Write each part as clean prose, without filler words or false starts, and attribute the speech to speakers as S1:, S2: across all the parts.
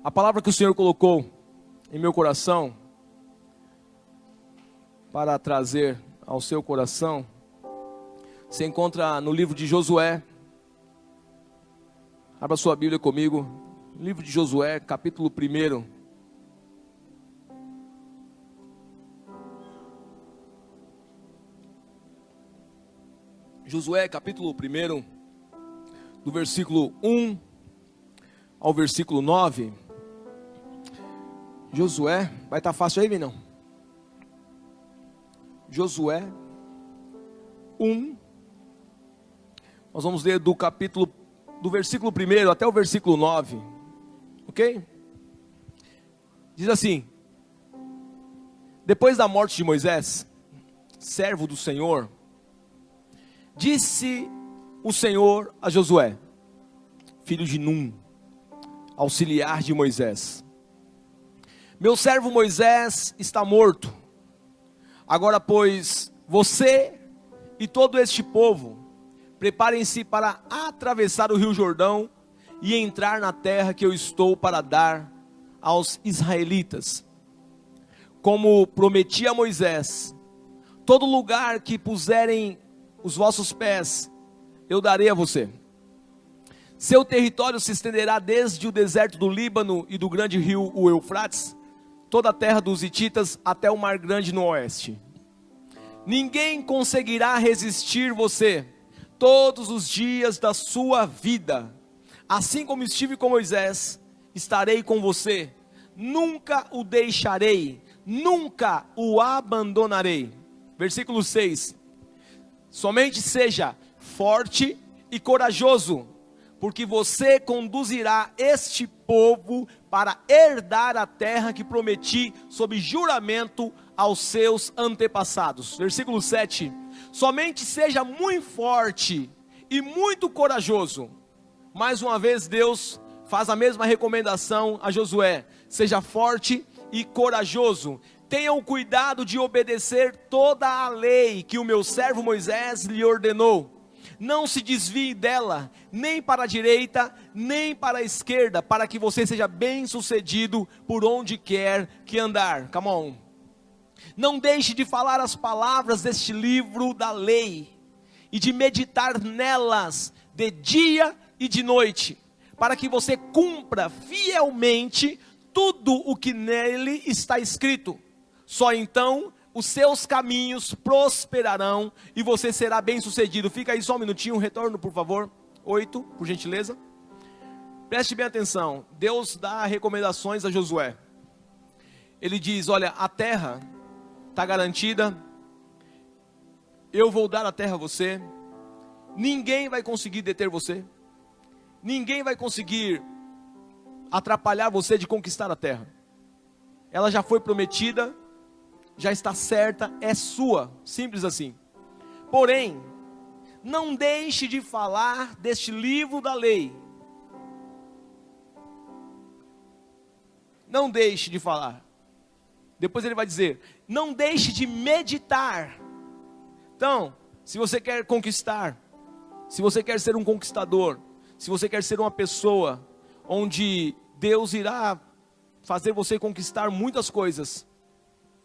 S1: A palavra que o Senhor colocou em meu coração, para trazer ao seu coração, se encontra no livro de Josué. Abra sua Bíblia comigo, livro de Josué, capítulo 1. Josué, capítulo 1, do versículo 1 ao versículo 9. Josué, vai estar fácil aí, não? Josué 1, nós vamos ler do versículo 1 até o versículo 9, ok? Diz assim: depois da morte de Moisés, servo do Senhor, disse o Senhor a Josué, filho de Num, auxiliar de Moisés: meu servo Moisés está morto. Agora, pois, você e todo este povo, preparem-se para atravessar o rio Jordão e entrar na terra que eu estou para dar aos israelitas. Como prometi a Moisés, todo lugar que puserem os vossos pés, eu darei a você. Seu território se estenderá desde o deserto do Líbano e do grande rio, o Eufrates, toda a terra dos hititas até o mar grande no oeste. Ninguém conseguirá resistir você todos os dias da sua vida. Assim como estive com Moisés, estarei com você. Nunca o deixarei, nunca o abandonarei. Versículo 6. Somente seja forte e corajoso, porque você conduzirá este povo para herdar a terra que prometi sob juramento aos seus antepassados. Versículo 7. Somente seja muito forte e muito corajoso. Mais uma vez Deus faz a mesma recomendação a Josué: seja forte e corajoso. Tenham cuidado de obedecer toda a lei que o meu servo Moisés lhe ordenou. Não se desvie dela, nem para a direita, nem para a esquerda, para que você seja bem sucedido por onde quer que andar. Come on. Não deixe de falar as palavras deste livro da lei, e de meditar nelas de dia e de noite, para que você cumpra fielmente tudo o que nele está escrito. Só então os seus caminhos prosperarão e você será bem sucedido. Fica aí só um minutinho, retorno por favor. 8, por gentileza. Preste bem atenção. Deus dá recomendações a Josué. Ele diz: olha, a terra está garantida. Eu vou dar a terra a você. Ninguém vai conseguir deter você. Ninguém vai conseguir atrapalhar você de conquistar a terra. Ela já foi prometida, já está certa, é sua, simples assim. Porém, não deixe de falar deste livro da lei. Não deixe de falar. Depois ele vai dizer: não deixe de meditar. Então, se você quer conquistar, se você quer ser um conquistador, se você quer ser uma pessoa onde Deus irá fazer você conquistar muitas coisas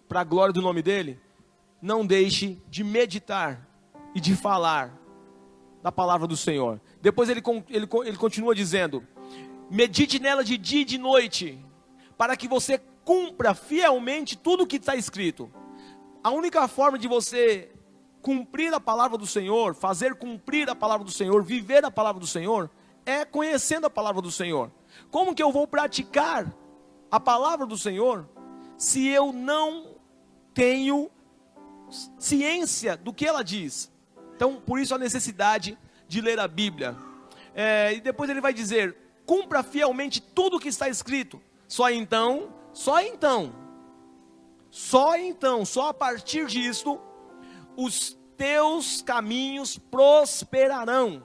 S1: para a glória do nome dele, não deixe de meditar e de falar da palavra do Senhor. Depois ele continua dizendo: medite nela de dia e de noite, para que você cumpra fielmente tudo o que está escrito. A única forma de você cumprir a palavra do Senhor, fazer cumprir a palavra do Senhor, viver a palavra do Senhor, é conhecendo a palavra do Senhor. Como que eu vou praticar a palavra do Senhor se eu não tenho ciência do que ela diz? Então, por isso a necessidade de ler a Bíblia. E depois ele vai dizer: cumpra fielmente tudo o que está escrito. Só a partir disto, os teus caminhos prosperarão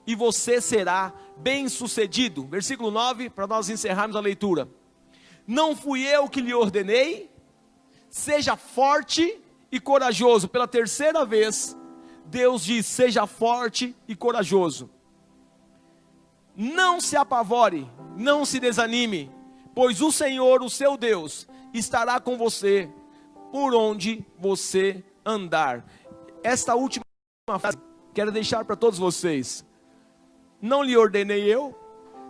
S1: e você será bem sucedido. Versículo 9, para nós encerrarmos a leitura. Não fui eu que lhe ordenei? Seja forte e corajoso. Pela terceira vez, Deus diz: seja forte e corajoso. Não se apavore, não se desanime, pois o Senhor, o seu Deus, estará com você por onde você andar. Esta última frase quero deixar para todos vocês. Não lhe ordenei eu?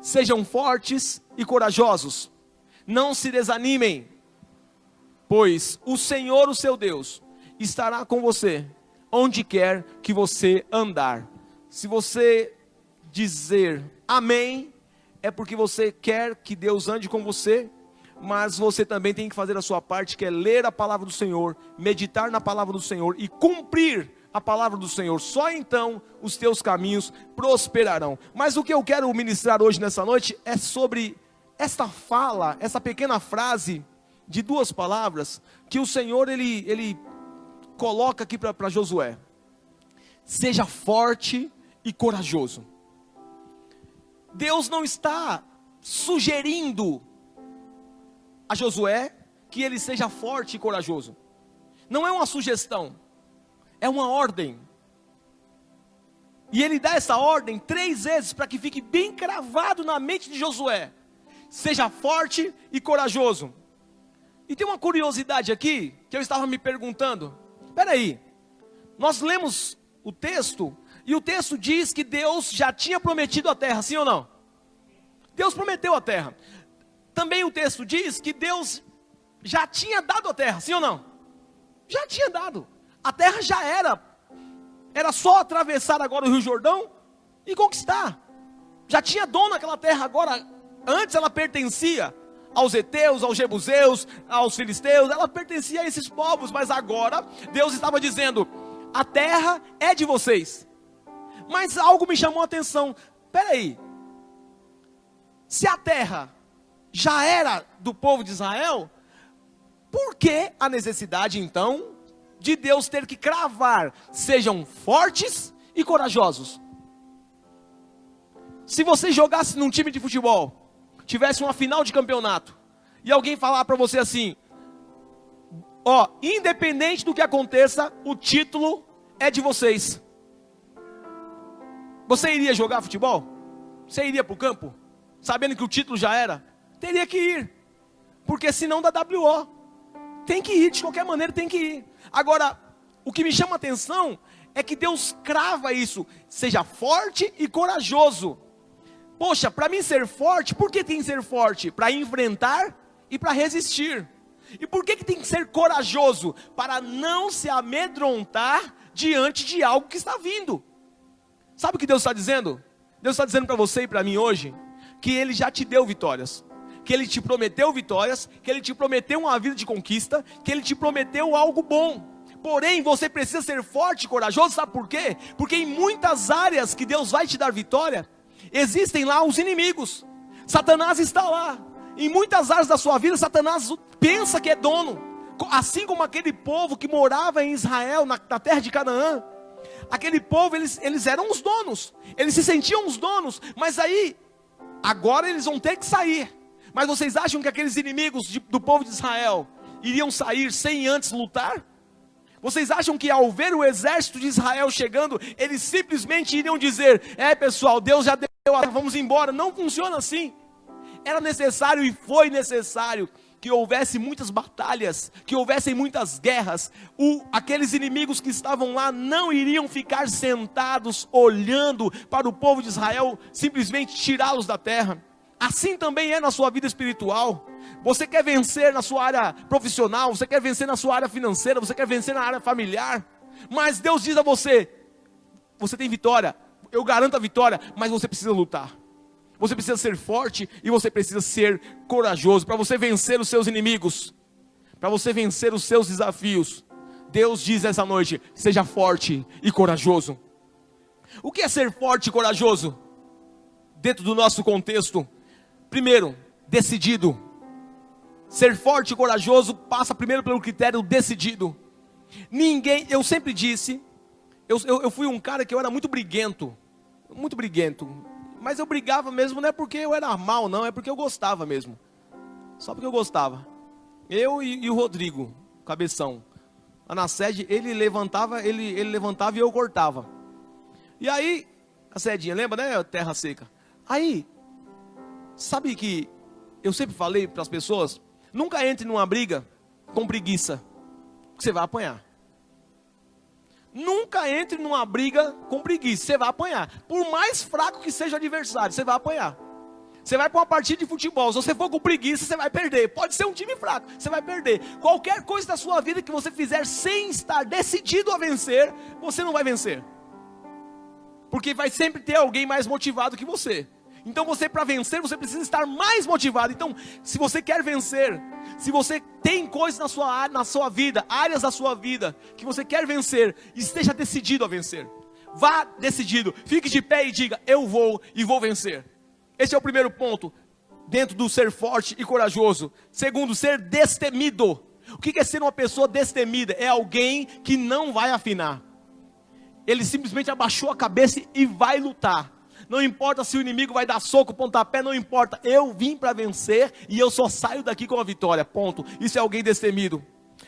S1: Sejam fortes e corajosos. Não se desanimem, pois o Senhor, o seu Deus, estará com você onde quer que você andar. Se você dizer amém, é porque você quer que Deus ande com você, mas você também tem que fazer a sua parte, que é ler a palavra do Senhor, meditar na palavra do Senhor e cumprir a palavra do Senhor. Só então os teus caminhos prosperarão. Mas o que eu quero ministrar hoje nessa noite é sobre esta fala, essa pequena frase de 2 palavras que o Senhor ele coloca aqui para Josué. Seja forte e corajoso. Deus não está sugerindo a Josué que ele seja forte e corajoso. Não é uma sugestão, é uma ordem. E ele dá essa ordem 3 vezes para que fique bem cravado na mente de Josué. Seja forte e corajoso. E tem uma curiosidade aqui, que eu estava me perguntando. Espera aí, nós lemos o texto, e o texto diz que Deus já tinha prometido a terra, sim ou não? Deus prometeu a terra. Também o texto diz que Deus já tinha dado a terra, sim ou não? Já tinha dado. A terra já era só atravessar agora o Rio Jordão e conquistar. Já tinha dono aquela terra agora. Antes ela pertencia aos heteus, aos jebuseus, aos filisteus, ela pertencia a esses povos, mas agora Deus estava dizendo, a terra é de vocês. Mas algo me chamou a atenção. Espera aí, se a terra já era do povo de Israel, por que a necessidade então de Deus ter que cravar, sejam fortes e corajosos? Se você jogasse num time de futebol, tivesse uma final de campeonato, e alguém falar para você assim, ó, independente do que aconteça, o título é de vocês. Você iria jogar futebol? Você iria para o campo? Sabendo que o título já era? Teria que ir, porque senão dá WO. Tem que ir, de qualquer maneira tem que ir. Agora, o que me chama a atenção é que Deus crava isso, seja forte e corajoso. Poxa, para mim ser forte, por que tem que ser forte? Para enfrentar e para resistir. E por que tem que ser corajoso? Para não se amedrontar diante de algo que está vindo. Sabe o que Deus está dizendo? Deus está dizendo para você e para mim hoje, que Ele já te deu vitórias, que Ele te prometeu vitórias, que Ele te prometeu uma vida de conquista, que Ele te prometeu algo bom. Porém, você precisa ser forte e corajoso, sabe por quê? Porque em muitas áreas que Deus vai te dar vitória, existem lá os inimigos. Satanás está lá. Em muitas áreas da sua vida, Satanás pensa que é dono. Assim como aquele povo que morava em Israel, na terra de Canaã. Aquele povo, eles eram os donos. Eles se sentiam os donos. Mas aí, agora eles vão ter que sair. Mas vocês acham que aqueles inimigos do povo de Israel iriam sair sem antes lutar? Vocês acham que ao ver o exército de Israel chegando, eles simplesmente iriam dizer, pessoal, Deus já deu, vamos embora? Não funciona assim. Era necessário e foi necessário que houvesse muitas batalhas, que houvessem muitas guerras. Aqueles inimigos que estavam lá não iriam ficar sentados olhando para o povo de Israel, simplesmente tirá-los da terra. Assim também é na sua vida espiritual. Você quer vencer na sua área profissional, você quer vencer na sua área financeira, você quer vencer na área familiar, mas Deus diz a você, você tem vitória, eu garanto a vitória, mas você precisa lutar. Você precisa ser forte e você precisa ser corajoso para você vencer os seus inimigos, para você vencer os seus desafios. Deus diz essa noite, seja forte e corajoso. O que é ser forte e corajoso? Dentro do nosso contexto, primeiro, decidido. Ser forte e corajoso passa primeiro pelo critério decidido. Eu sempre disse, eu fui um cara que eu era muito briguento, mas eu brigava mesmo, não é porque eu era mal não, é porque eu gostava mesmo, só porque eu gostava. Eu e o Rodrigo, cabeção, lá na sede, ele levantava e eu cortava. E aí, a sedinha, lembra, né, terra seca. Aí, sabe que eu sempre falei para as pessoas, nunca entre numa briga com preguiça, que você vai apanhar. Nunca entre numa briga com preguiça, você vai apanhar. Por mais fraco que seja o adversário, você vai apanhar. Você vai para uma partida de futebol, se você for com preguiça, você vai perder. Pode ser um time fraco, você vai perder. Qualquer coisa da sua vida que você fizer sem estar decidido a vencer, você não vai vencer. Porque vai sempre ter alguém mais motivado que você. Então você, para vencer, você precisa estar mais motivado. Então, se você quer vencer, se você tem coisas na sua vida, áreas da sua vida, que você quer vencer, esteja decidido a vencer. Vá decidido, fique de pé e diga, eu vou e vou vencer. Esse é o primeiro ponto, dentro do ser forte e corajoso. Segundo, ser destemido. O que é ser uma pessoa destemida? É alguém que não vai afinar. Ele simplesmente abaixou a cabeça e vai lutar. Não importa se o inimigo vai dar soco, pontapé, não importa. Eu vim para vencer e eu só saio daqui com a vitória, ponto. Isso é alguém destemido.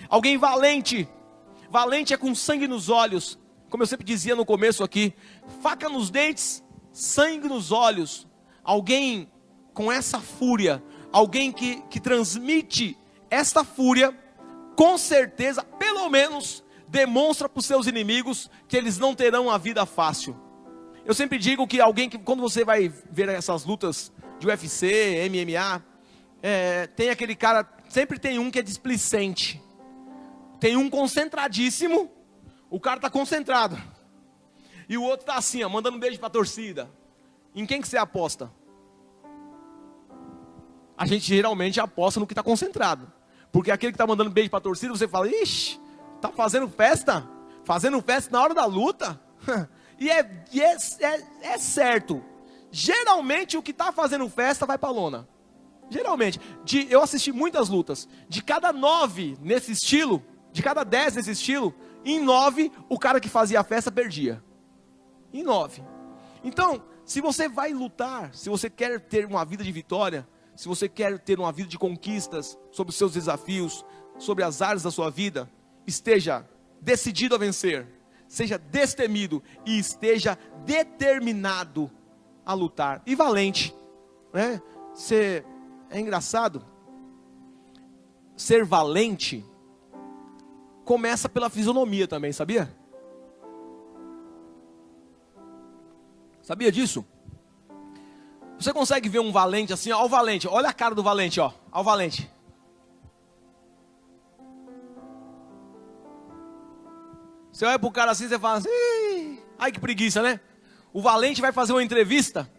S1: Alguém valente. Valente é com sangue nos olhos. Como eu sempre dizia no começo aqui. Faca nos dentes, sangue nos olhos. Alguém com essa fúria. Alguém que transmite esta fúria. Com certeza, pelo menos, demonstra para os seus inimigos que eles não terão a vida fácil. Eu sempre digo que alguém que, quando você vai ver essas lutas de UFC, MMA, tem aquele cara, sempre tem um que é displicente. Tem um concentradíssimo, o cara está concentrado. E o outro está assim, ó, mandando um beijo para a torcida. Em quem que você aposta? A gente geralmente aposta no que está concentrado. Porque aquele que está mandando beijo para a torcida, você fala, ixi, está fazendo festa? Fazendo festa na hora da luta? E é certo. Geralmente o que está fazendo festa vai para a lona. Geralmente. Eu assisti muitas lutas. De cada 9 nesse estilo, de cada 10 nesse estilo, em 9 o cara que fazia a festa perdia. Em 9. Então, se você vai lutar, se você quer ter uma vida de vitória, se você quer ter uma vida de conquistas, sobre os seus desafios, sobre as áreas da sua vida, esteja decidido a vencer. Seja destemido e esteja determinado a lutar. E valente, né? É engraçado. Ser valente começa pela fisionomia também, sabia? Sabia disso? Você consegue ver um valente assim, ó, o valente, olha a cara do valente, ó, o valente. Você olha pro cara assim, você fala assim, ai que preguiça, né? O valente vai fazer uma entrevista.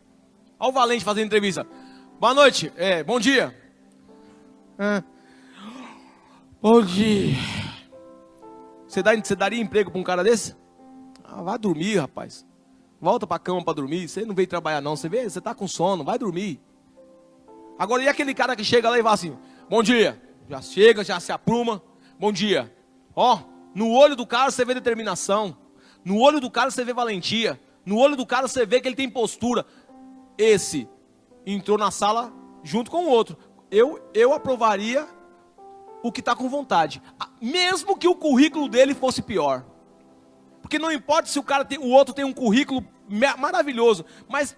S1: Olha o valente fazendo entrevista. Boa noite, bom dia. Bom dia. Você daria emprego para um cara desse? Vai dormir, rapaz. Volta para a cama para dormir. Você não veio trabalhar não, você tá com sono, vai dormir. Agora e aquele cara que chega lá e fala assim, bom dia. Já chega, já se apruma. Bom dia. Ó. No olho do cara você vê determinação. No olho do cara você vê valentia. No olho do cara você vê que ele tem postura. Esse entrou na sala junto com o outro. Eu aprovaria o que está com vontade. Mesmo que o currículo dele fosse pior. Porque não importa se o outro tem um currículo maravilhoso. Mas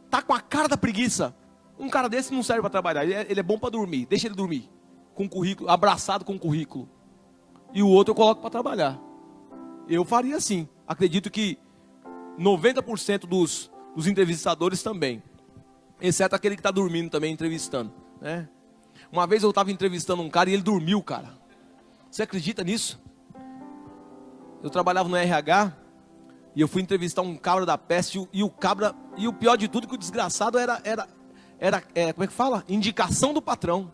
S1: tá com a cara da preguiça. Um cara desse não serve para trabalhar. Ele é bom para dormir. Deixa ele dormir. Com currículo, abraçado com o currículo. E o outro eu coloco para trabalhar. Eu faria assim. Acredito que 90% dos entrevistadores também. Exceto aquele que está dormindo também entrevistando. Né? Uma vez eu estava entrevistando um cara e ele dormiu, cara. Você acredita nisso? Eu trabalhava no RH e eu fui entrevistar um cabra da peste e o pior de tudo que o desgraçado era como é que fala? Indicação do patrão.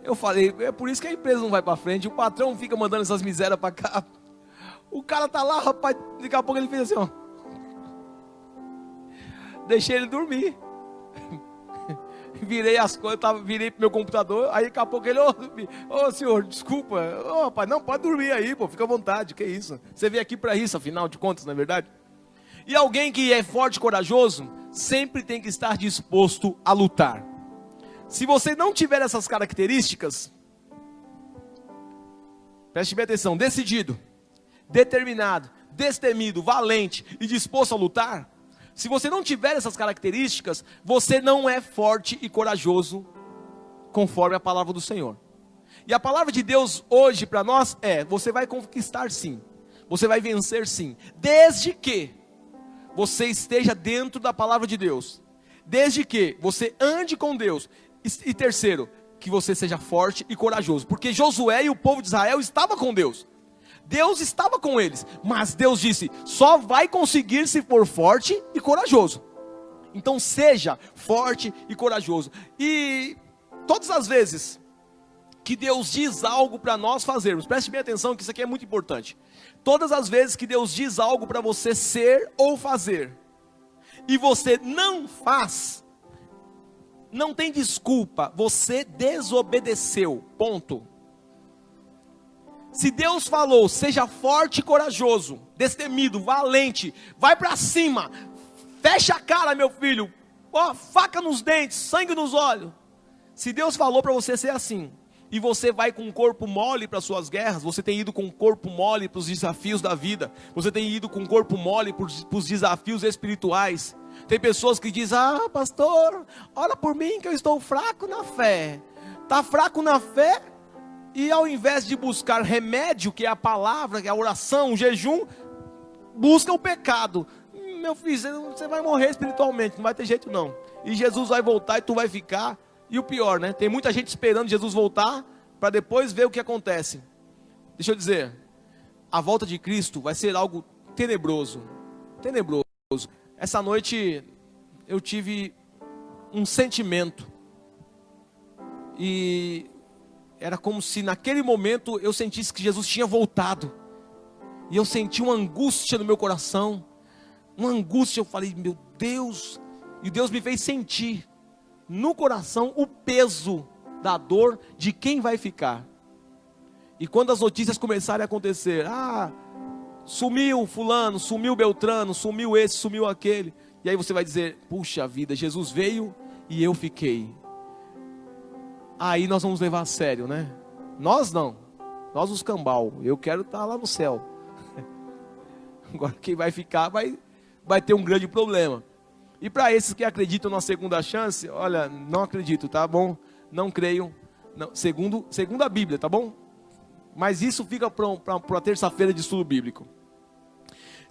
S1: Eu falei, é por isso que a empresa não vai para frente. O patrão fica mandando essas misérias para cá. O cara tá lá, rapaz, daqui a pouco ele fez assim, ó. Deixei ele dormir. Virei as coisas, virei pro meu computador. Aí daqui a pouco ele, ô senhor, desculpa. Ô rapaz, não, pode dormir aí, pô, fica à vontade, que isso. Você veio aqui para isso, afinal de contas, não é verdade? E alguém que é forte e corajoso, sempre tem que estar disposto a lutar. Se você não tiver essas características, preste bem atenção, decidido, determinado, destemido, valente e disposto a lutar, Se você não tiver essas características, você não é forte e corajoso, conforme a palavra do Senhor. E a palavra de Deus hoje para nós é: você vai conquistar sim, você vai vencer sim, desde que você esteja dentro da palavra de Deus, desde que você ande com Deus, e terceiro, que você seja forte e corajoso, porque Josué e o povo de Israel estavam com Deus, Deus estava com eles, mas Deus disse: só vai conseguir se for forte e corajoso. Então seja forte e corajoso. E todas as vezes que Deus diz algo para nós fazermos, preste bem atenção que isso aqui é muito importante. Todas as vezes que Deus diz algo para você ser ou fazer, e você não faz, não tem desculpa, você desobedeceu, ponto. Se Deus falou, seja forte e corajoso, destemido, valente, vai para cima, fecha a cara, meu filho, ó, faca nos dentes, sangue nos olhos. Se Deus falou para você ser assim, e você vai com o corpo mole para suas guerras, você tem ido com o corpo mole para os desafios da vida, você tem ido com o corpo mole para os desafios espirituais. Tem pessoas que dizem: ah, pastor, ora por mim que eu estou fraco na fé. Está fraco na fé? E ao invés de buscar remédio, que é a palavra, que é a oração, o jejum, busca o pecado. Meu filho, você vai morrer espiritualmente, não vai ter jeito não. E Jesus vai voltar e tu vai ficar. E o pior, né? Tem muita gente esperando Jesus voltar para depois ver o que acontece. Deixa eu dizer, a volta de Cristo vai ser algo tenebroso. Tenebroso. Essa noite eu tive um sentimento. E era como se naquele momento eu sentisse que Jesus tinha voltado. E eu senti uma angústia no meu coração. Uma angústia, eu falei: meu Deus. E Deus me fez sentir no coração o peso da dor de quem vai ficar. E quando as notícias começarem a acontecer: ah, sumiu fulano, sumiu Beltrano, sumiu esse, sumiu aquele. E aí você vai dizer: puxa vida, Jesus veio e eu fiquei. Aí nós vamos levar a sério, né? Nós não, nós os cambal, eu quero estar lá no céu. Agora quem vai ficar vai ter um grande problema. E para esses que acreditam na segunda chance, olha, não acredito, tá bom? Não creio, não, segundo a Bíblia, tá bom? Mas isso fica para a terça-feira de estudo bíblico.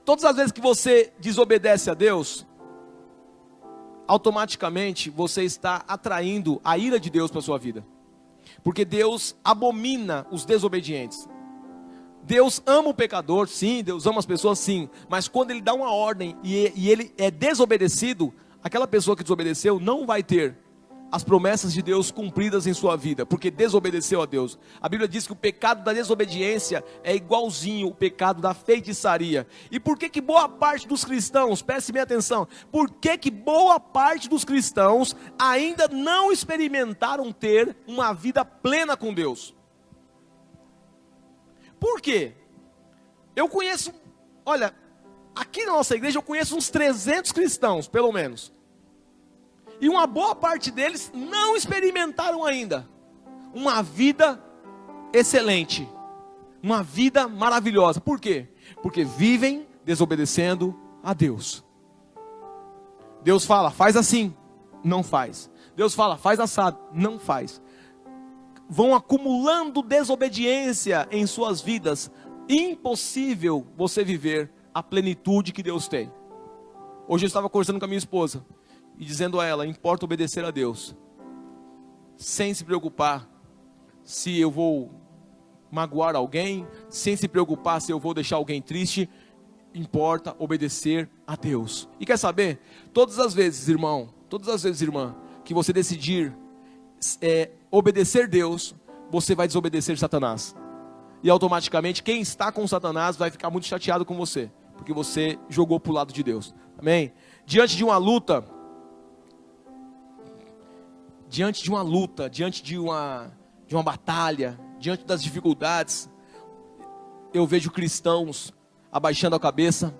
S1: Todas as vezes que você desobedece a Deus, automaticamente você está atraindo a ira de Deus para a sua vida. Porque Deus abomina os desobedientes. Deus ama o pecador, sim, Deus ama as pessoas, sim. Mas quando Ele dá uma ordem e ele é desobedecido, aquela pessoa que desobedeceu não vai ter as promessas de Deus cumpridas em sua vida, porque desobedeceu a Deus. A Bíblia diz que o pecado da desobediência é igualzinho o pecado da feitiçaria. E por que boa parte dos cristãos, preste bem atenção, por que boa parte dos cristãos ainda não experimentaram ter uma vida plena com Deus? Por quê? Eu conheço, olha, aqui na nossa igreja eu conheço uns 300 cristãos, pelo menos. E uma boa parte deles não experimentaram ainda uma vida excelente, uma vida maravilhosa. Por quê? Porque vivem desobedecendo a Deus. Deus fala: faz assim, não faz. Deus fala: faz assado, não faz. Vão acumulando desobediência em suas vidas. Impossível você viver a plenitude que Deus tem. Hoje eu estava conversando com a minha esposa e dizendo a ela: importa obedecer a Deus, sem se preocupar se eu vou magoar alguém, sem se preocupar se eu vou deixar alguém triste. Importa obedecer a Deus. E quer saber? Todas as vezes, irmão, todas as vezes, irmã, que você decidir obedecer Deus, você vai desobedecer Satanás. E automaticamente quem está com Satanás vai ficar muito chateado com você, porque você jogou para o lado de Deus. Amém? Diante de uma luta, diante de uma batalha, diante das dificuldades, eu vejo cristãos abaixando a cabeça,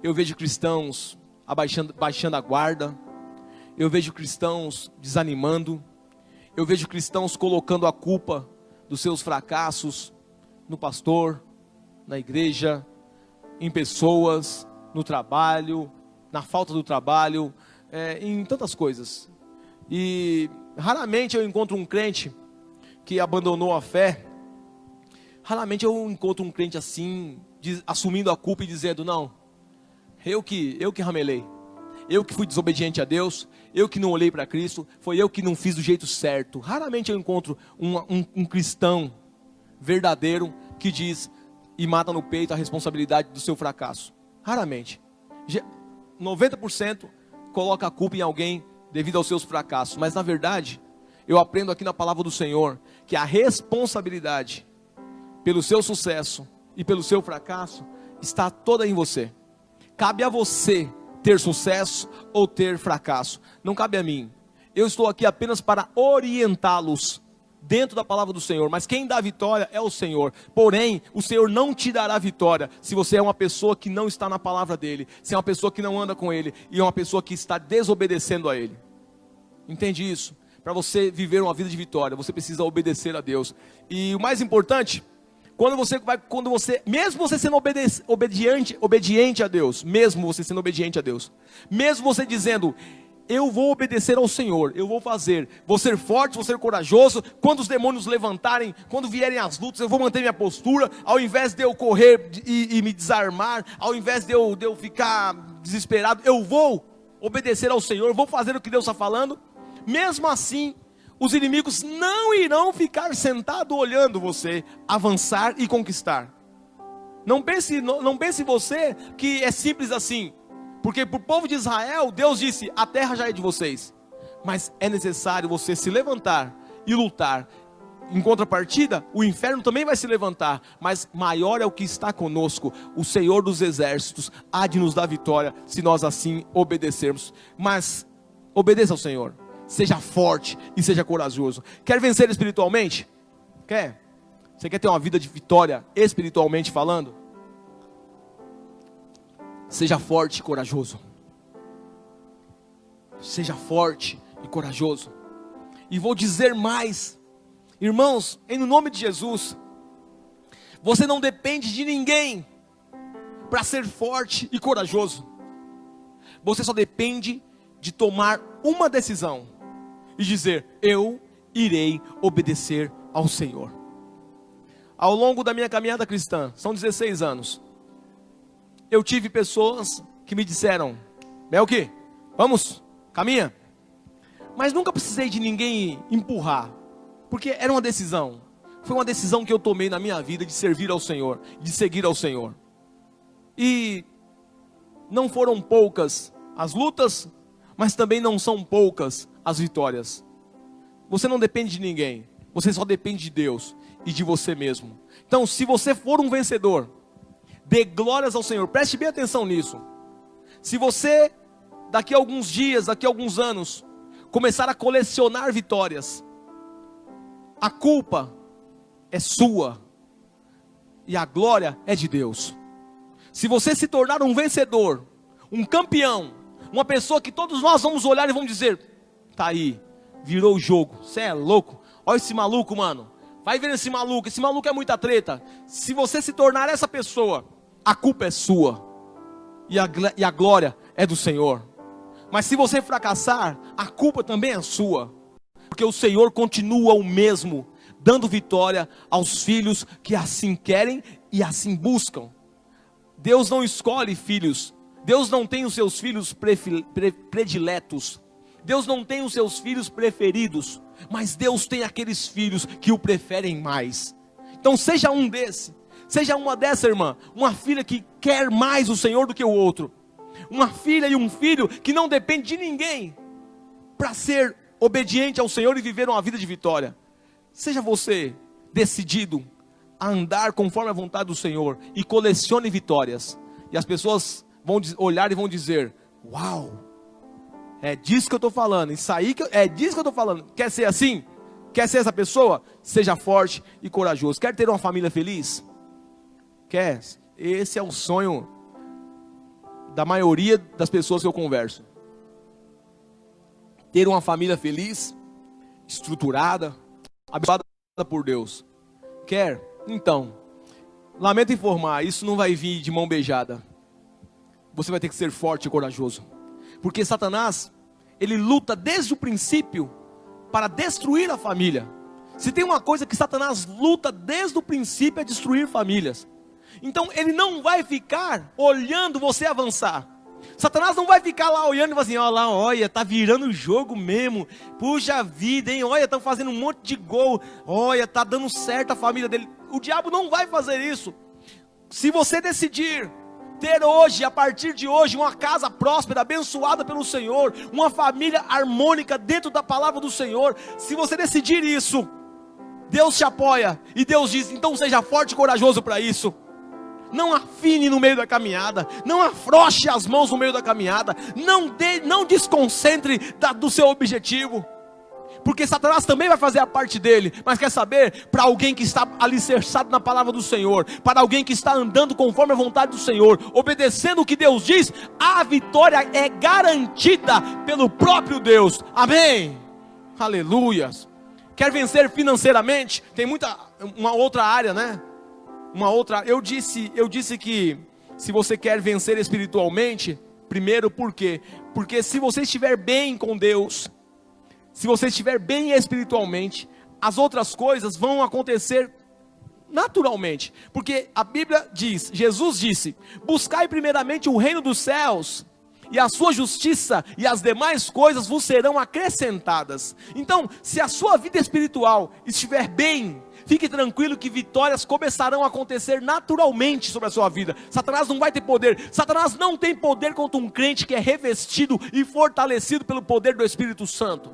S1: eu vejo cristãos baixando a guarda, eu vejo cristãos desanimando, eu vejo cristãos colocando a culpa dos seus fracassos no pastor, na igreja, em pessoas, no trabalho, na falta do trabalho, em tantas coisas. E raramente eu encontro um crente que abandonou a fé. Raramente eu encontro um crente assim, assumindo a culpa e dizendo: não, eu que ramelei, eu que fui desobediente a Deus, eu que não olhei para Cristo, foi eu que não fiz do jeito certo. Raramente eu encontro um cristão verdadeiro que diz e mata no peito a responsabilidade do seu fracasso. Raramente. 90% coloca a culpa em alguém devido aos seus fracassos. Mas na verdade, eu aprendo aqui na palavra do Senhor que a responsabilidade pelo seu sucesso e pelo seu fracasso está toda em você. Cabe a você ter sucesso ou ter fracasso. Não cabe a mim. Eu estou aqui apenas para orientá-los dentro da palavra do Senhor. Mas quem dá a vitória é o Senhor. Porém, o Senhor não te dará a vitória se você é uma pessoa que não está na palavra dele, se é uma pessoa que não anda com ele e é uma pessoa que está desobedecendo a ele. Entende isso? Para você viver uma vida de vitória, você precisa obedecer a Deus. E o mais importante, mesmo você sendo obediente a Deus, mesmo você sendo obediente a Deus, mesmo você dizendo: eu vou obedecer ao Senhor, eu vou ser forte, vou ser corajoso, quando os demônios levantarem, quando vierem as lutas, eu vou manter minha postura, ao invés de eu correr e me desarmar, ao invés de eu ficar desesperado, eu vou obedecer ao Senhor, vou fazer o que Deus está falando. Mesmo assim, os inimigos não irão ficar sentados olhando você avançar e conquistar. Não pense você que é simples assim. Porque para o povo de Israel, Deus disse: a terra já é de vocês. Mas é necessário você se levantar e lutar. Em contrapartida, o inferno também vai se levantar. Mas maior é o que está conosco. O Senhor dos exércitos há de nos dar vitória, se nós assim obedecermos. Mas obedeça ao Senhor. Seja forte e seja corajoso. Quer vencer espiritualmente? Quer? Você quer ter uma vida de vitória espiritualmente falando? Seja forte e corajoso. Seja forte e corajoso. E vou dizer mais, irmãos, em nome de Jesus, você não depende de ninguém para ser forte e corajoso. Você só depende de tomar uma decisão e dizer: eu irei obedecer ao Senhor. Ao longo da minha caminhada cristã, são 16 anos, eu tive pessoas que me disseram: Melqui, vamos, caminha. Mas nunca precisei de ninguém empurrar, porque era uma decisão. Foi uma decisão que eu tomei na minha vida de servir ao Senhor, de seguir ao Senhor. E não foram poucas as lutas, mas também não são poucas as vitórias. Você não depende de ninguém, você só depende de Deus e de você mesmo. Então, se você for um vencedor, dê glórias ao Senhor. Preste bem atenção nisso. Se você, daqui a alguns dias, daqui a alguns anos, começar a colecionar vitórias, a culpa é sua e a glória é de Deus. Se você se tornar um vencedor, um campeão, uma pessoa que todos nós vamos olhar e vamos dizer: tá aí, virou o jogo, você é louco, olha esse maluco, mano, vai ver esse maluco é muita treta. Se você se tornar essa pessoa, a culpa é sua e a glória é do Senhor. Mas se você fracassar, a culpa também é sua, porque o Senhor continua o mesmo, dando vitória aos filhos que assim querem e assim buscam. Deus não escolhe filhos, Deus não tem os seus filhos prediletos, Deus não tem os seus filhos preferidos, mas Deus tem aqueles filhos que o preferem mais. Então seja um desses. Seja uma dessa, irmã, uma filha que quer mais o Senhor do que o outro. Uma filha e um filho que não depende de ninguém para ser obediente ao Senhor e viver uma vida de vitória. Seja você decidido a andar conforme a vontade do Senhor e colecione vitórias. E as pessoas vão olhar e vão dizer: uau, é disso que eu estou falando, é disso que eu estou falando. Quer ser assim? Quer ser essa pessoa? Seja forte e corajoso. Quer ter uma família feliz? Quer? Esse é o sonho da maioria das pessoas que eu converso. Ter uma família feliz, estruturada, abençoada por Deus. Quer? Então, lamento informar, isso não vai vir de mão beijada. você vai ter que ser forte e corajoso. Porque Satanás, ele luta desde o princípio para destruir a família. Se tem uma coisa que Satanás luta desde o princípio, é destruir famílias. Então ele não vai ficar olhando você avançar. Satanás não vai ficar lá olhando e falar assim: ó lá, olha, tá virando o jogo mesmo. Puxa vida, hein? Olha, estão fazendo um monte de gol. Olha, tá dando certo a família dele. O diabo não vai fazer isso. Se você decidir ter hoje, a partir de hoje, uma casa próspera, abençoada pelo Senhor, uma família harmônica dentro da palavra do Senhor, se você decidir isso, Deus te apoia. E Deus diz: então seja forte e corajoso para isso. Não afine no meio da caminhada, não afrouxe as mãos no meio da caminhada, não desconcentre do seu objetivo, porque Satanás também vai fazer a parte dele. Mas quer saber, para alguém que está alicerçado na palavra do Senhor, para alguém que está andando conforme a vontade do Senhor, obedecendo o que Deus diz, a vitória é garantida pelo próprio Deus. Amém? Aleluias. Quer vencer financeiramente? Tem uma outra área, né? Eu disse que se você quer vencer espiritualmente, primeiro por quê? Porque se você estiver bem com Deus, se você estiver bem espiritualmente, as outras coisas vão acontecer naturalmente. Porque a Bíblia diz, Jesus disse: buscai primeiramente o reino dos céus e a sua justiça, e as demais coisas vos serão acrescentadas. Então, se a sua vida espiritual estiver bem, fique tranquilo que vitórias começarão a acontecer naturalmente sobre a sua vida. Satanás não vai ter poder. Satanás não tem poder contra um crente que é revestido e fortalecido pelo poder do Espírito Santo.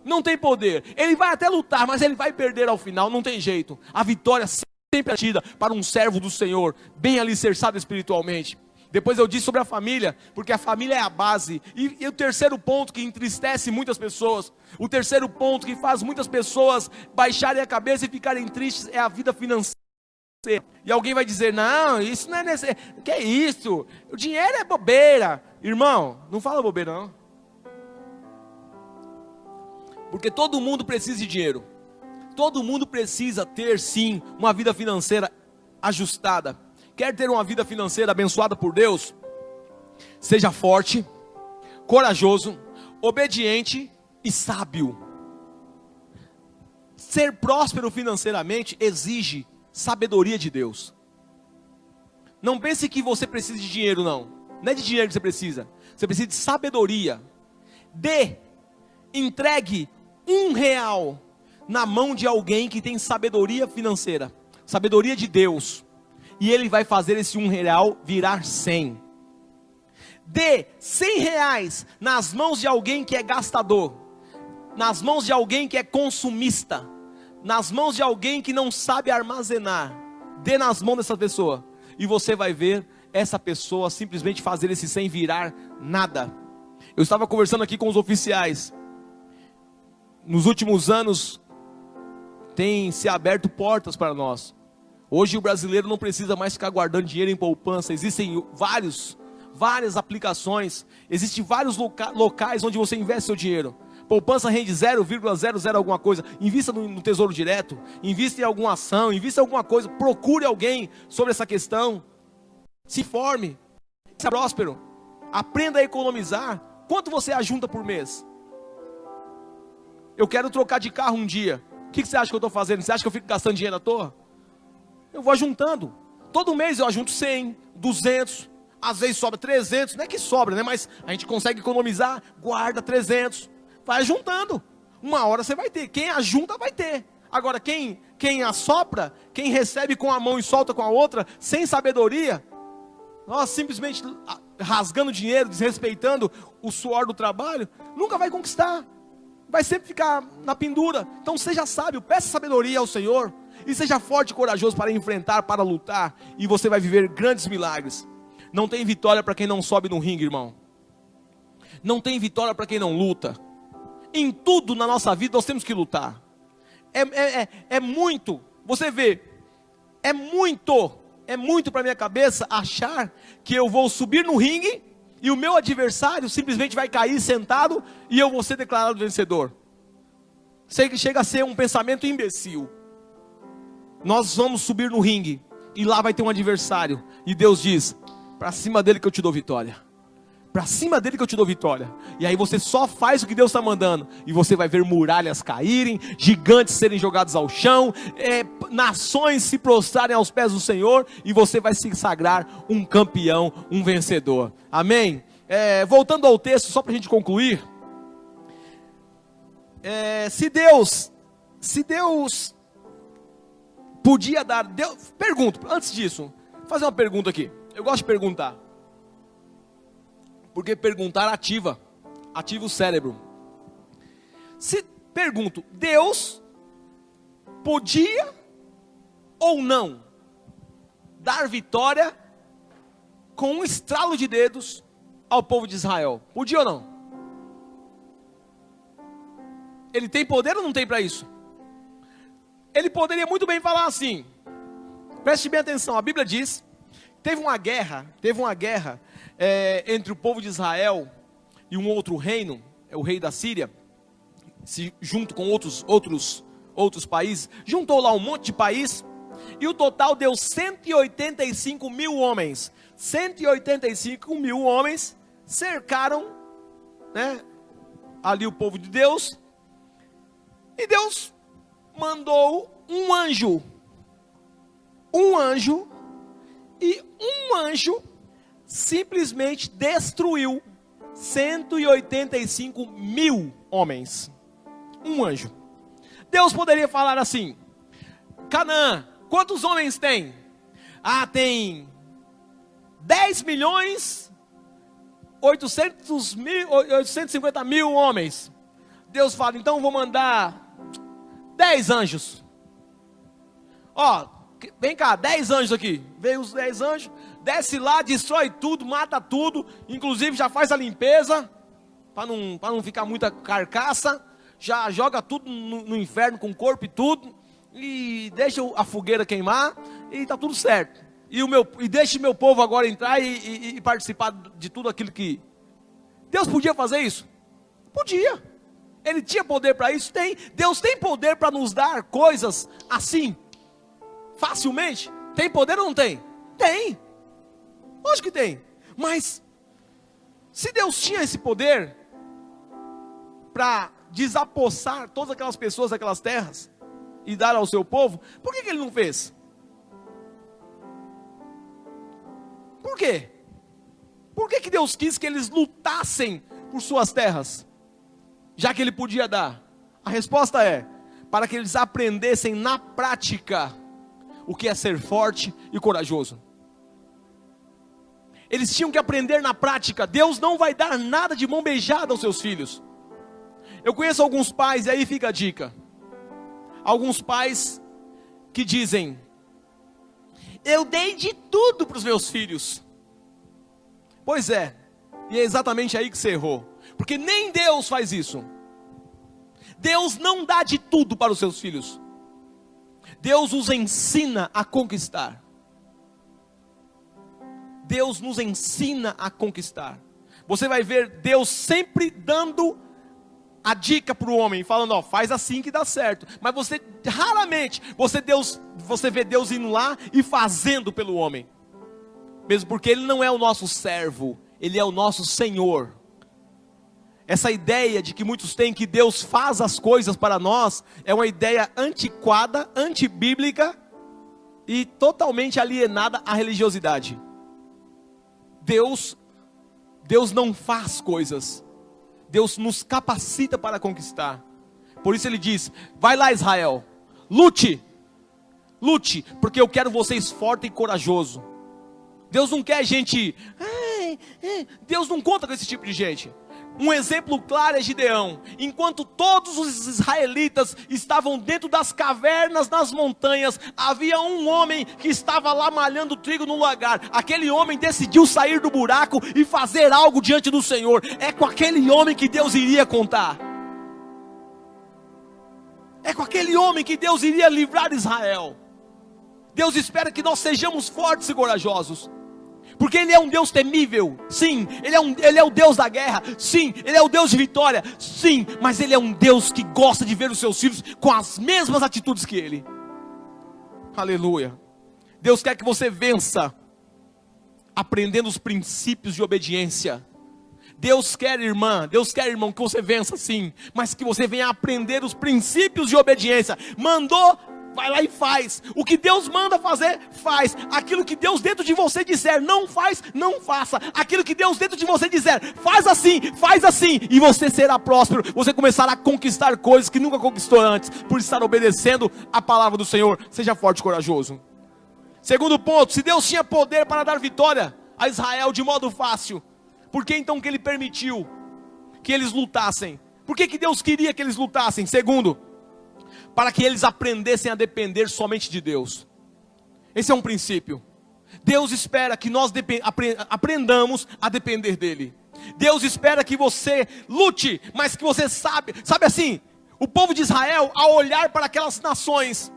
S1: Não tem poder. Ele vai até lutar, mas ele vai perder ao final, não tem jeito. A vitória sempre é tida para um servo do Senhor, bem alicerçado espiritualmente. Depois eu disse sobre a família, porque a família é a base. E o terceiro ponto que entristece muitas pessoas, o terceiro ponto que faz muitas pessoas baixarem a cabeça e ficarem tristes, é a vida financeira. E alguém vai dizer: não, isso não é necessário. O que é isso? O dinheiro é bobeira. Irmão, não fala bobeira não. Porque todo mundo precisa de dinheiro. Todo mundo precisa ter sim uma vida financeira ajustada. Quer ter uma vida financeira abençoada por Deus? Seja forte, corajoso, obediente e sábio. Ser próspero financeiramente exige sabedoria de Deus. Não pense que você precisa de dinheiro, não. Não é de dinheiro que você precisa. Você precisa de sabedoria. Entregue R$1 na mão de alguém que tem sabedoria financeira, sabedoria de Deus. E ele vai fazer esse R$1 virar 100. Dê R$100 nas mãos de alguém que é gastador, nas mãos de alguém que é consumista, nas mãos de alguém que não sabe armazenar. Dê nas mãos dessa pessoa, e você vai ver essa pessoa simplesmente fazer esse 100 virar nada. Eu estava conversando aqui com os oficiais. Nos últimos anos, tem se aberto portas para nós. Hoje o brasileiro não precisa mais ficar guardando dinheiro em poupança. Existem várias aplicações. Existem vários locais onde você investe seu dinheiro. Poupança rende 0,00 alguma coisa. Invista no Tesouro Direto. Invista em alguma ação. Invista em alguma coisa. Procure alguém sobre essa questão. Se informe. Seja próspero. Aprenda a economizar. Quanto você ajunta por mês? Eu quero trocar de carro um dia. O que você acha que eu estou fazendo? Você acha que eu fico gastando dinheiro à toa? Eu vou ajuntando. Todo mês eu ajunto 100, 200, às vezes sobra 300. Não é que sobra, né? Mas a gente consegue economizar, guarda 300. Vai ajuntando. Uma hora você vai ter. Quem ajunta vai ter. Agora quem assopra, quem recebe com a mão e solta com a outra, sem sabedoria, nós simplesmente rasgando dinheiro, desrespeitando o suor do trabalho, nunca vai conquistar. Vai sempre ficar na pendura. Então seja sábio, peça sabedoria ao Senhor. E seja forte e corajoso para enfrentar, para lutar. E você vai viver grandes milagres. Não tem vitória para quem não sobe no ringue, irmão. Não tem vitória para quem não luta. Em tudo na nossa vida nós temos que lutar. É muito, você vê, é muito para minha cabeça achar que eu vou subir no ringue e o meu adversário simplesmente vai cair sentado e eu vou ser declarado vencedor. Chega a ser um pensamento imbecil. Nós vamos subir no ringue e lá vai ter um adversário. E Deus diz: Para cima dele que eu te dou vitória. Para cima dele que eu te dou vitória. E aí você só faz o que Deus está mandando. E você vai ver muralhas caírem, gigantes serem jogados ao chão, nações se prostrarem aos pés do Senhor. E você vai se sagrar um campeão, um vencedor. Amém? Voltando ao texto, só para a gente concluir. Se Deus podia dar... Pergunto, antes disso, vou fazer uma pergunta aqui. Eu gosto de perguntar. Porque perguntar ativa o cérebro. Se pergunto, Deus podia ou não dar vitória com um estralo de dedos ao povo de Israel? Podia ou não? Ele tem poder ou não tem para isso? Ele poderia muito bem falar assim. Preste bem atenção, a Bíblia diz, teve uma guerra entre o povo de Israel e um outro reino, o rei da Síria, junto com outros países, juntou lá um monte de país, e o total deu 185 mil homens. 185 mil homens cercaram, ali o povo de Deus, e Deus mandou um anjo, e um anjo simplesmente destruiu 185 mil homens. Um anjo. Deus poderia falar assim: Canaã, quantos homens tem? Tem 10 milhões 850 mil homens. Deus fala, então vou mandar 10 anjos. Vem cá, 10 anjos aqui. Veio os 10 anjos, desce lá, destrói tudo, mata tudo, inclusive já faz a limpeza, para não ficar muita carcaça, já joga tudo no inferno com o corpo e tudo, e deixa a fogueira queimar, e está tudo certo. E deixa o meu povo agora entrar e participar de tudo aquilo que... Deus podia fazer isso? Podia. Ele tinha poder para isso? Tem. Deus tem poder para nos dar coisas assim, facilmente? Tem poder ou não tem? Tem. Lógico que tem. Mas, se Deus tinha esse poder para desapossar todas aquelas pessoas daquelas terras e dar ao seu povo, por que Ele não fez? Por quê? Por que Deus quis que eles lutassem por suas terras, já que Ele podia dar? A resposta é, para que eles aprendessem na prática o que é ser forte e corajoso. Eles tinham que aprender na prática. Deus não vai dar nada de mão beijada aos seus filhos. Eu conheço alguns pais, e aí fica a dica. Alguns pais que dizem, eu dei de tudo para os meus filhos. Pois é, e é exatamente aí que você errou. Porque nem Deus faz isso. Deus não dá de tudo para os seus filhos. Deus os ensina a conquistar. Deus nos ensina a conquistar. Você vai ver Deus sempre dando a dica para o homem, falando, faz assim que dá certo. Mas raramente, você vê Deus indo lá e fazendo pelo homem. Mesmo porque Ele não é o nosso servo, Ele é o nosso Senhor. Essa ideia de que muitos têm que Deus faz as coisas para nós, é uma ideia antiquada, antibíblica e totalmente alienada à religiosidade. Deus não faz coisas. Deus nos capacita para conquistar. Por isso Ele diz, vai lá Israel, lute, porque eu quero vocês forte e corajoso. Deus não quer gente, Deus não conta com esse tipo de gente. Um exemplo claro é Gideão. Enquanto todos os israelitas estavam dentro das cavernas, nas montanhas, havia um homem que estava lá malhando trigo no lagar. Aquele homem decidiu sair do buraco e fazer algo diante do Senhor. É com aquele homem que Deus iria contar. É com aquele homem que Deus iria livrar Israel. Deus espera que nós sejamos fortes e corajosos. Porque Ele é um Deus temível, sim. Ele é o Deus da guerra, sim. Ele é o Deus de vitória, sim. Mas Ele é um Deus que gosta de ver os seus filhos com as mesmas atitudes que Ele. Aleluia. Deus quer que você vença aprendendo os princípios de obediência. Deus quer, irmã, Deus quer, irmão, que você vença sim, mas que você venha aprender os princípios de obediência. Mandou, vai lá e faz. O que Deus manda fazer, faz. Aquilo que Deus dentro de você disser, não faz, não faça. Aquilo que Deus dentro de você disser, faz assim, e você será próspero. Você começará a conquistar coisas que nunca conquistou antes, por estar obedecendo a palavra do Senhor. Seja forte e corajoso. Segundo ponto, se Deus tinha poder para dar vitória a Israel de modo fácil, por que então que Ele permitiu que eles lutassem? Por que Deus queria que eles lutassem? Segundo, para que eles aprendessem a depender somente de Deus. Esse é um princípio. Deus espera que nós aprendamos a depender dEle. Deus espera que você lute, mas que você sabe assim, o povo de Israel, ao olhar para aquelas nações,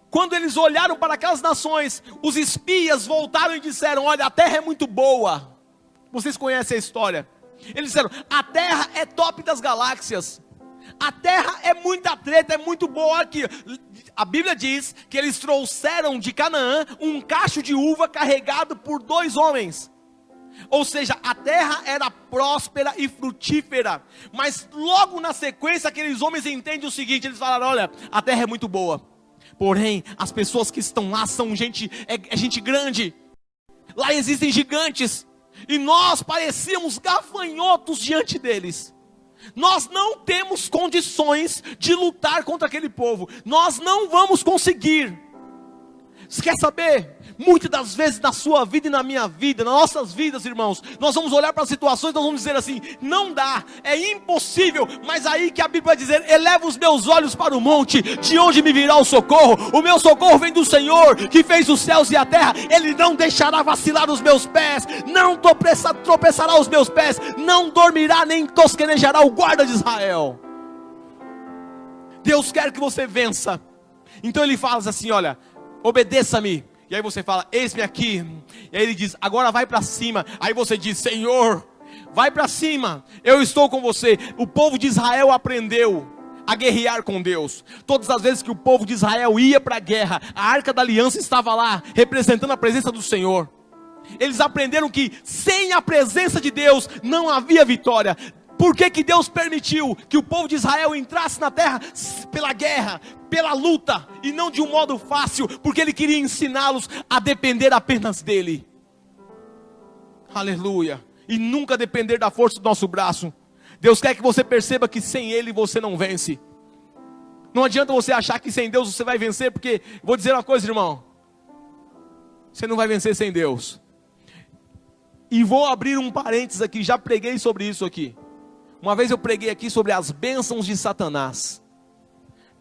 S1: quando eles olharam para aquelas nações, os espias voltaram e disseram: olha, a terra é muito boa. Vocês conhecem a história. Eles disseram: a terra é top das galáxias. A terra é muita treta, é muito boa aqui. A Bíblia diz que eles trouxeram de Canaã um cacho de uva carregado por 2 homens. Ou seja, a terra era próspera e frutífera. Mas logo na sequência, aqueles homens entendem o seguinte: eles falaram: olha, a terra é muito boa, porém as pessoas que estão lá são gente grande. Lá existem gigantes. E nós parecíamos gafanhotos diante deles. Nós não temos condições de lutar contra aquele povo. Nós não vamos conseguir. Você quer saber? Muitas das vezes na sua vida e na minha vida, nas nossas vidas, irmãos, nós vamos olhar para as situações e nós vamos dizer assim: não dá, é impossível. Mas aí que a Bíblia vai dizer: eleva os meus olhos para o monte, de onde me virá o socorro? O meu socorro vem do Senhor, que fez os céus e a terra. Ele não deixará vacilar os meus pés, não tropeçará os meus pés, não dormirá nem tosquenejará o guarda de Israel. Deus quer que você vença. Então Ele fala assim: olha, obedeça-me. E aí você fala: eis-me aqui. E aí Ele diz: agora vai para cima. Aí você diz: Senhor, vai para cima, eu estou com você. O povo de Israel aprendeu a guerrear com Deus. Todas as vezes que o povo de Israel ia para a guerra, a arca da aliança estava lá, representando a presença do Senhor. Eles aprenderam que sem a presença de Deus não havia vitória. Por que Deus permitiu que o povo de Israel entrasse na terra pela guerra, pela luta, e não de um modo fácil? Porque Ele queria ensiná-los a depender apenas dEle. Aleluia. E nunca depender da força do nosso braço. Deus quer que você perceba que sem Ele você não vence. Não adianta você achar que sem Deus você vai vencer, porque, vou dizer uma coisa, irmão, você não vai vencer sem Deus. E vou abrir um parênteses aqui, já preguei sobre isso aqui. Uma vez eu preguei aqui sobre as bênçãos de Satanás.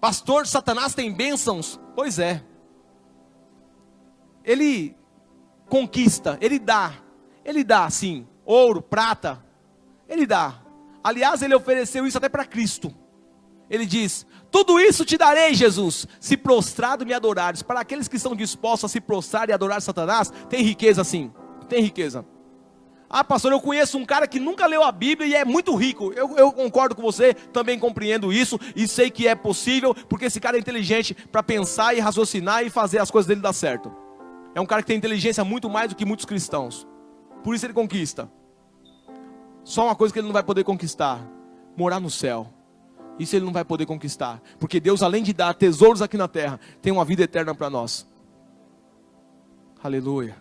S1: Pastor, Satanás tem bênçãos? Pois é. Ele conquista, ele dá sim, ouro, prata, ele dá. Aliás, ele ofereceu isso até para Cristo. Ele diz: tudo isso te darei, Jesus, se prostrado me adorares. Para aqueles que estão dispostos a se prostrar e adorar Satanás, tem riqueza sim, tem riqueza. Ah, pastor, eu conheço um cara que nunca leu a Bíblia e é muito rico. Eu concordo com você, também compreendo isso e sei que é possível, porque esse cara é inteligente para pensar e raciocinar e fazer as coisas dele dar certo. É um cara que tem inteligência muito mais do que muitos cristãos. Por isso ele conquista. Só uma coisa que ele não vai poder conquistar: morar no céu. Isso ele não vai poder conquistar, porque Deus, além de dar tesouros aqui na terra, tem uma vida eterna para nós. Aleluia.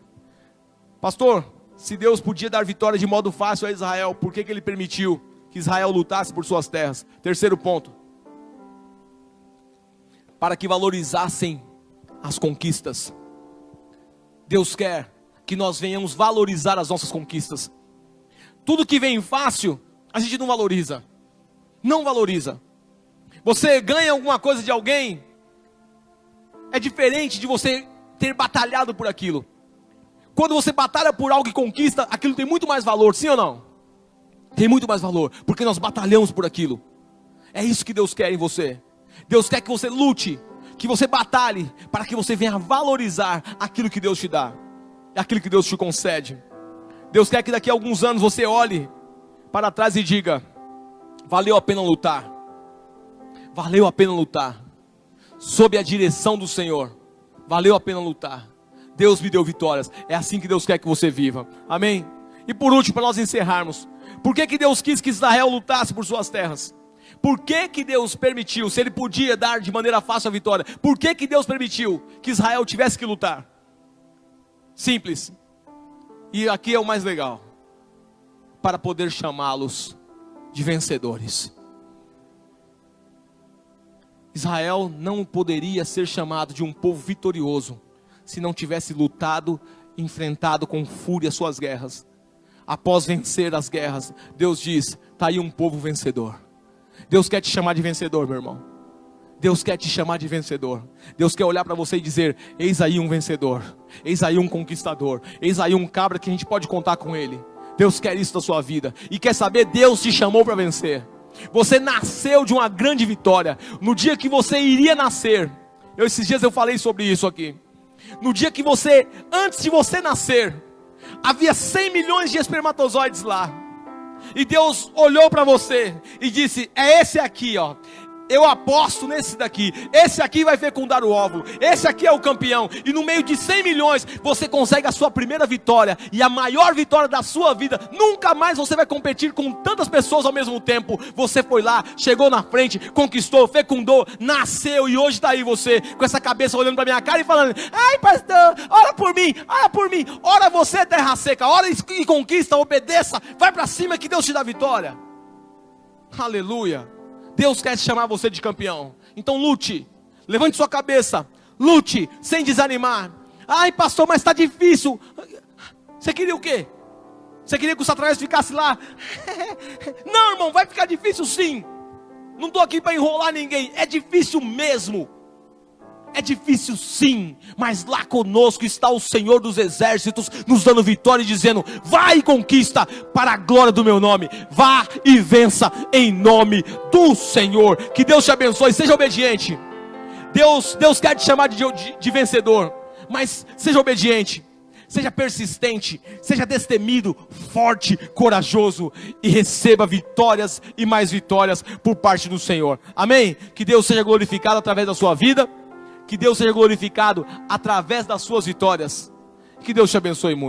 S1: Pastor, se Deus podia dar vitória de modo fácil a Israel, por que Ele permitiu que Israel lutasse por suas terras? Terceiro ponto: para que valorizassem as conquistas. Deus quer que nós venhamos valorizar as nossas conquistas. Tudo que vem fácil, a gente não valoriza. Não valoriza. Você ganha alguma coisa de alguém, é diferente de você ter batalhado por aquilo. Quando você batalha por algo e conquista, aquilo tem muito mais valor, sim ou não? Tem muito mais valor, porque nós batalhamos por aquilo. É isso que Deus quer em você. Deus quer que você lute, que você batalhe, para que você venha valorizar aquilo que Deus te dá, aquilo que Deus te concede. Deus quer que daqui a alguns anos você olhe para trás e diga: valeu a pena lutar. Valeu a pena lutar. Sob a direção do Senhor, valeu a pena lutar. Deus me deu vitórias. É assim que Deus quer que você viva. Amém? E por último, para nós encerrarmos, por que Deus quis que Israel lutasse por suas terras? Por que Deus permitiu, se Ele podia dar de maneira fácil a vitória, por que Deus permitiu que Israel tivesse que lutar? Simples. E aqui é o mais legal. Para poder chamá-los de vencedores. Israel não poderia ser chamado de um povo vitorioso se não tivesse lutado, enfrentado com fúria suas guerras. Após vencer as guerras, Deus diz, está aí um povo vencedor. Deus quer te chamar de vencedor, meu irmão. Deus quer te chamar de vencedor. Deus quer olhar para você e dizer, eis aí um vencedor, eis aí um conquistador, eis aí um cabra que a gente pode contar com ele. Deus quer isso da sua vida. E quer saber, Deus te chamou para vencer. Você nasceu de uma grande vitória. No dia que você iria nascer, esses dias eu falei sobre isso aqui. No dia que você, antes de você nascer, havia 100 milhões de espermatozoides lá. E Deus olhou para você e disse, é esse aqui, ó. Eu aposto nesse daqui. Esse aqui vai fecundar o óvulo. Esse aqui é o campeão. E no meio de 100 milhões, você consegue a sua primeira vitória. E a maior vitória da sua vida. Nunca mais você vai competir com tantas pessoas ao mesmo tempo. Você foi lá, chegou na frente, conquistou, fecundou, nasceu. E hoje está aí você, com essa cabeça olhando para minha cara e falando, ai pastor, ora por mim, ora por mim. Ora você, terra seca, ora e conquista, obedeça. Vai para cima que Deus te dá vitória. Aleluia. Deus quer chamar você de campeão. Então lute, levante sua cabeça, lute, sem desanimar. Ai pastor, mas está difícil. Você queria o quê? Você queria que o Satanás ficasse lá? Não, irmão, vai ficar difícil sim. Não estou aqui para enrolar ninguém. É difícil mesmo. É difícil sim, mas lá conosco está o Senhor dos exércitos, nos dando vitória e dizendo, vai e conquista para a glória do meu nome, vá e vença em nome do Senhor. Que Deus te abençoe, seja obediente. Deus quer te chamar de vencedor, mas seja obediente, seja persistente, seja destemido, forte, corajoso e receba vitórias e mais vitórias por parte do Senhor. Amém? Que Deus seja glorificado através da sua vida. Que Deus seja glorificado através das suas vitórias. Que Deus te abençoe muito.